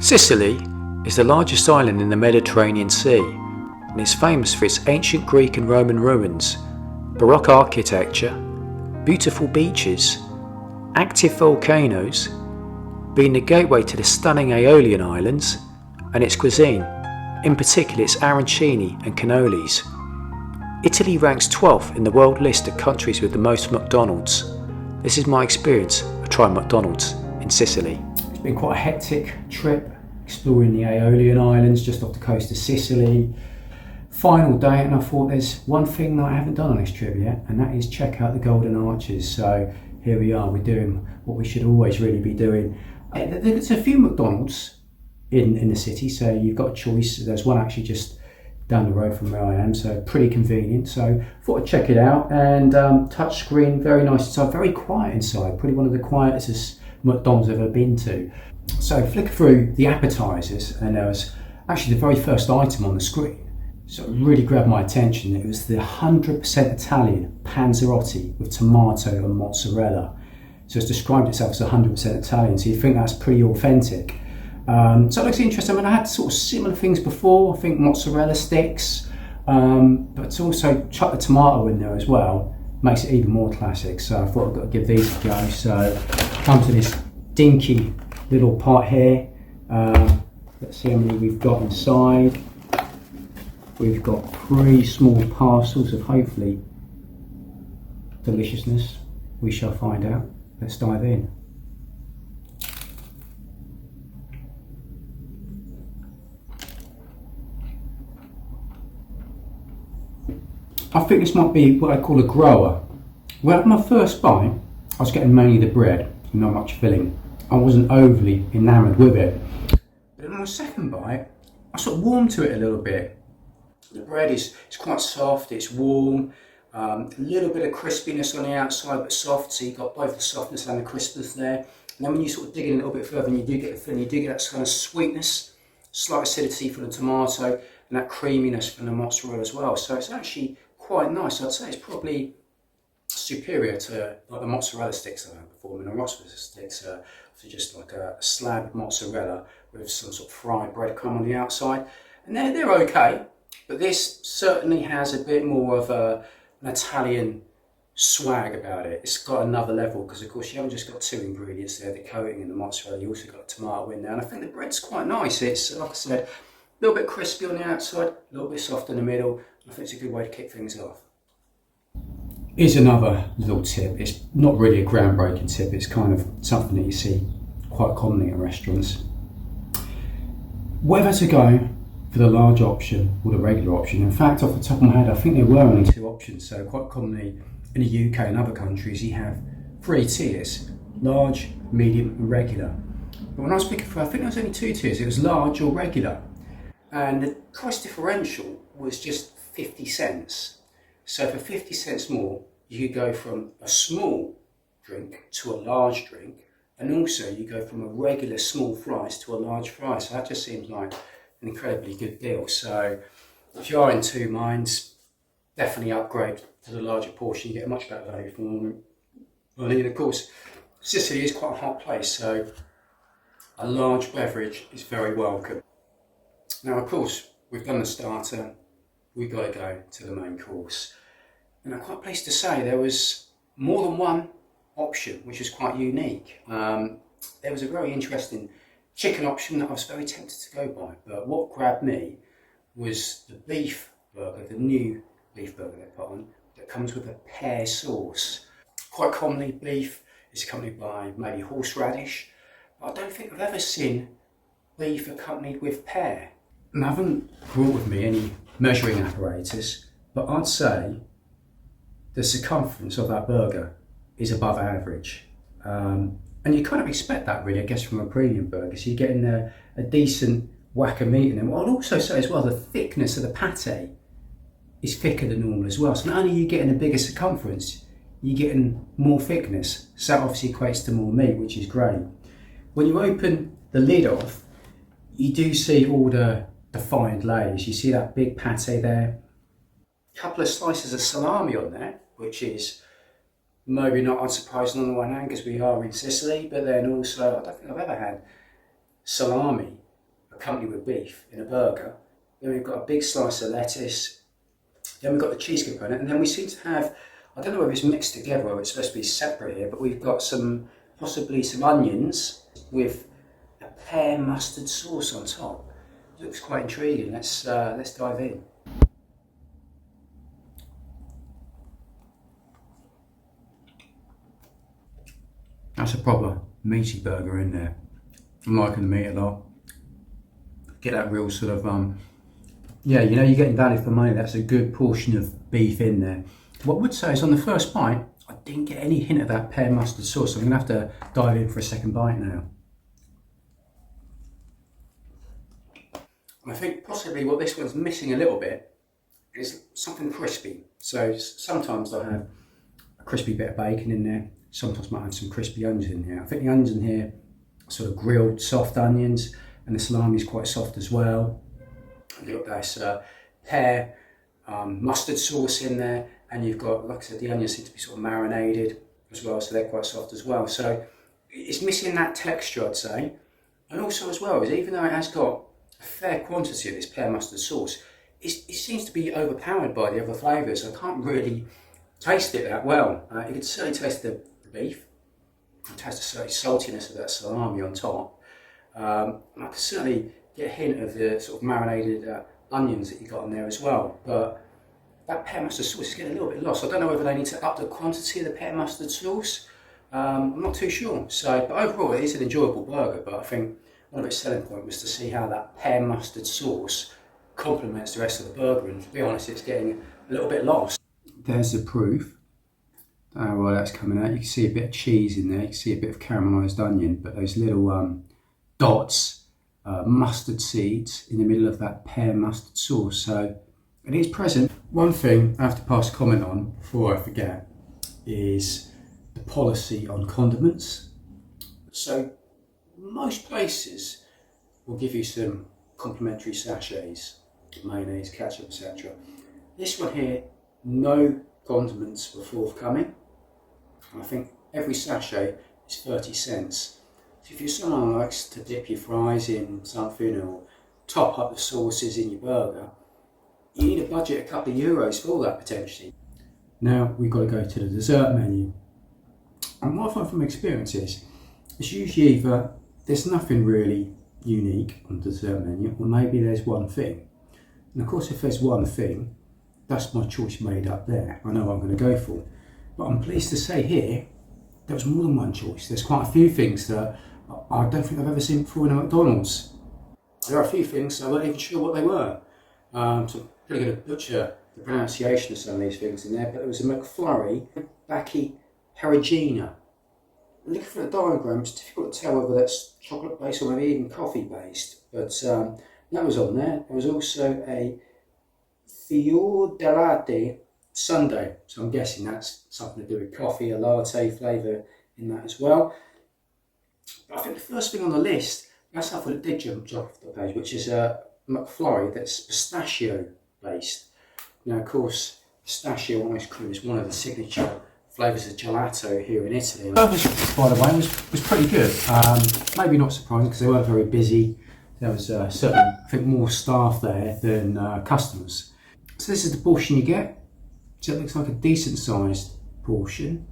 Sicily is the largest island in the Mediterranean Sea and is famous for its ancient Greek and Roman ruins, Baroque architecture, beautiful beaches, active volcanoes, being the gateway to the stunning Aeolian Islands, and its cuisine, in particular its arancini and cannolis. Italy ranks 12th in the world list of countries with the most McDonald's. This is my experience of trying McDonald's in Sicily. It's been quite a hectic trip, exploring the Aeolian Islands just off the coast of Sicily. Final day, and I thought there's one thing that I haven't done on this trip yet, and that is check out the Golden Arches. So here we are, we're doing what we should always really be doing. There's a few McDonald's in the city, so you've got a choice. There's one actually just down the road from where I am, so pretty convenient. So I thought I'd check it out, and touch screen, very nice inside, very quiet inside, probably one of the quietest McDonald's I've ever been to. So flick through the appetizers, and there was actually the very first item on the screen. So it really grabbed my attention. It was the 100% Italian panzerotti with tomato and mozzarella. So it's described itself as 100% Italian, so you think that's pretty authentic. So it looks interesting. I mean, I had sort of similar things before, I think mozzarella sticks, but to also chuck the tomato in there as well makes it even more classic. So I thought I've got to give these a go. So come to this dinky little pot here. Let's see how many we've got inside. We've got 3 small parcels of hopefully deliciousness. We shall find out. Let's dive in. I think this might be what I call a grower. Well, at my first bite, I was getting mainly the bread, not much filling. I wasn't overly enamoured with it. But in my second bite, I sort of warmed to it a little bit. The bread is quite soft, it's warm, a little bit of crispiness on the outside, but soft, so you've got both the softness and the crispness there. And then when you sort of dig in a little bit further, and you do get the filling, you do get that kind of sweetness, slight acidity from the tomato, and that creaminess from the mozzarella as well. So it's actually quite nice. I'd say it's probably superior to like the mozzarella sticks that I had before. I mean, the mozzarella sticks are just like a slab of mozzarella with some sort of fried breadcrumb on the outside, and they're okay. But this certainly has a bit more of an Italian swag about it. It's got another level because, of course, you haven't just got 2 ingredients there, the coating and the mozzarella. You also got tomato in there, and I think the bread's quite nice. It's, like I said, a little bit crispy on the outside, a little bit soft in the middle. I think it's a good way to kick things off. Here's another little tip. It's not really a groundbreaking tip. It's kind of something that you see quite commonly at restaurants. Whether to go for the large option or the regular option. In fact, off the top of my head, I think there were only 2 options. So quite commonly in the UK and other countries, you have 3 tiers: large, medium, and regular. But when I was picking for, I think there was only 2 tiers. It was large or regular, and the price differential was just 50 cents. So for 50 cents more, you could go from a small drink to a large drink, and also you go from a regular small fries to a large fry. So that just seems like an incredibly good deal. So if you are in 2 minds, definitely upgrade to the larger portion. You get a much better value for money. And of course, Sicily is quite a hot place, so a large beverage is very welcome. Now, of course, we've done the starter. We've got to go to the main course. And I'm quite pleased to say there was more than one option, which is quite unique. There was a very interesting chicken option that I was very tempted to go by, but what grabbed me was the beef burger, the new beef burger they put on, that comes with a pear sauce. Quite commonly, beef is accompanied by maybe horseradish, but I don't think I've ever seen beef accompanied with pear. And I haven't brought with me any measuring apparatus, but I'd say the circumference of that burger is above average. And you kind of expect that, really, I guess, from a premium burger. So you're getting a decent whack of meat in them. What I'd also say as well, the thickness of the pate is thicker than normal as well. So not only are you getting a bigger circumference, you're getting more thickness. So that obviously equates to more meat, which is great. When you open the lid off, you do see all the defined layers. You see that big pate there, a couple of slices of salami on there, which is maybe not unsurprising on the one hand because we are in Sicily, but then also I don't think I've ever had salami accompanied with beef in a burger. Then we've got a big slice of lettuce. Then we've got the cheese component, and then we seem to have, I don't know whether it's mixed together or it's supposed to be separate here, but we've got possibly some onions with a pear mustard sauce on top. It looks quite intriguing. Let's dive in. That's a proper meaty burger in there. I'm liking the meat a lot. Get that real sort of, yeah, you know, you're getting value for money. That's a good portion of beef in there. What I would say is on the first bite, I didn't get any hint of that pear mustard sauce. So I'm going to have to dive in for a second bite now. I think possibly what this one's missing a little bit is something crispy. So sometimes they'll have a crispy bit of bacon in there. Sometimes might have some crispy onions in here. I think the onions in here are sort of grilled soft onions, and the salami is quite soft as well. You've got this pear mustard sauce in there, and you've got, like I said, the onions seem to be sort of marinated as well, so they're quite soft as well. So it's missing that texture, I'd say. And also as well, is even though it has got a fair quantity of this pear mustard sauce, it seems to be overpowered by the other flavours. I can't really taste it that well. You can certainly taste the beef. I taste the certain saltiness of that salami on top. And I can certainly get a hint of the sort of marinated onions that you got on there as well. But that pear mustard sauce is getting a little bit lost. I don't know whether they need to up the quantity of the pear mustard sauce. I'm not too sure. So, but overall, it is an enjoyable burger. But I think one of its selling point was to see how that pear mustard sauce complements the rest of the burger. And to be honest, it's getting a little bit lost. There's the proof. Well, that's coming out. You can see a bit of cheese in there. You can see a bit of caramelised onion, but those little dots, mustard seeds in the middle of that pear mustard sauce. So it is present. One thing I have to pass comment on before I forget is the policy on condiments. So most places will give you some complimentary sachets, mayonnaise, ketchup, etc. This one here, no condiments were forthcoming. I think every sachet is 30 cents. So if you're someone who likes to dip your fries in something or top up the sauces in your burger, you need a budget a couple of euros for all that potentially. Now we've got to go to the dessert menu. And what I find from experience is, it's usually either there's nothing really unique on the dessert menu, or maybe there's one thing. And of course, if there's one thing, that's my choice made up there. I know what I'm going to go for. But I'm pleased to say here, there was more than one choice. There's quite a few things that I don't think I've ever seen before in a McDonald's. There are a few things I wasn't even sure what they were. So I'm probably going to butcher the pronunciation of some of these things in there, but there was a McFlurry Bacchi Perugina. Looking for the diagram, it's difficult to tell whether that's chocolate based or maybe even coffee based, but that was on there. There was also a fior di latte sundae, so I'm guessing that's something to do with coffee, a latte flavour in that as well. But I think the first thing on the list, that's how it did jump off the page, which is a McFlurry that's pistachio based. Now, of course, pistachio ice cream is one of the signature flavours of gelato here in Italy. The service, by the way, was pretty good. Maybe not surprising because they weren't very busy. There was certainly, I think, more staff there than customers. So this is the portion you get. So it looks like a decent sized portion.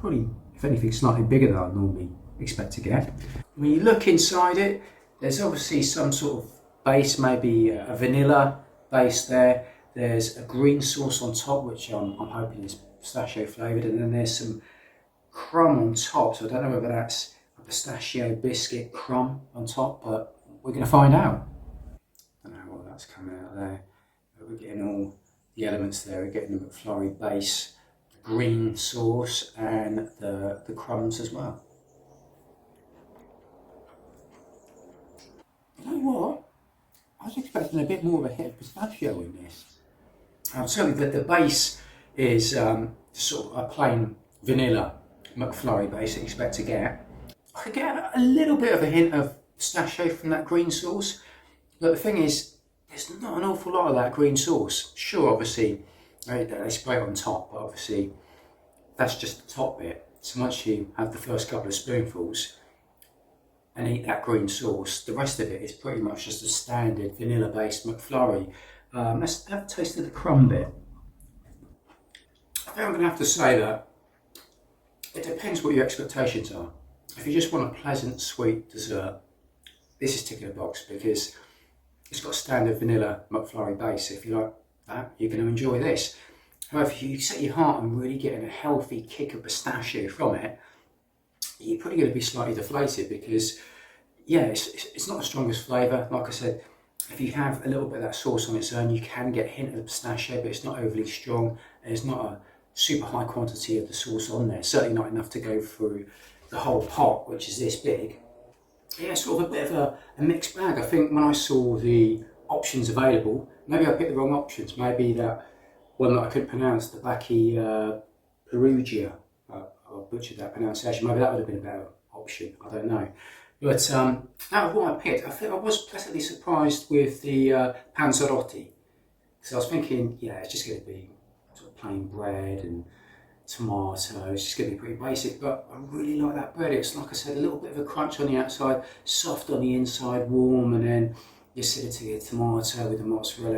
Probably, if anything, slightly bigger than I'd normally expect to get. When you look inside it, there's obviously some sort of base, maybe a vanilla base there. There's a green sauce on top, which I'm hoping is pistachio flavoured, and then there's some crumb on top. So I don't know whether that's a pistachio biscuit crumb on top, but we're going to find out. I don't know what that's coming out there. But we're getting all the elements there. We're getting the McFlurry base, the green sauce, and the crumbs as well. You know what? I was expecting a bit more of a hit of pistachio in this. Certainly the base is sort of a plain vanilla McFlurry base that you expect to get. I could get a little bit of a hint of pistachio from that green sauce, but the thing is, there's not an awful lot of that green sauce. Sure, obviously, they spray it on top, but obviously that's just the top bit. So once you have the first couple of spoonfuls, and eat that green sauce. The rest of it is pretty much just a standard vanilla-based McFlurry. Let's have a taste of the crumb bit. I think I'm going to have to say that it depends what your expectations are. If you just want a pleasant, sweet dessert, this is ticking a box because it's got a standard vanilla McFlurry base. If you like that, you're going to enjoy this. However, if you set your heart on really getting a healthy kick of pistachio from it, you're probably going to be slightly deflated because, yeah, it's not the strongest flavour. Like I said, if you have a little bit of that sauce on its own, you can get a hint of pistachio, but it's not overly strong, and it's not a super high quantity of the sauce on there. Certainly not enough to go through the whole pot, which is this big. Yeah, sort of a bit of a mixed bag. I think when I saw the options available, maybe I picked the wrong options. Maybe that one that I couldn't pronounce, the Bacchi Perugia, I butchered that pronunciation. Maybe that would have been a better option. I don't know. But out of what I picked, I think I was pleasantly surprised with the panzerotti. So I was thinking, yeah, it's just going to be sort of plain bread and tomato. It's just going to be pretty basic, but I really like that bread. It's, like I said, a little bit of a crunch on the outside, soft on the inside, warm, and then the acidity of tomato with the mozzarella.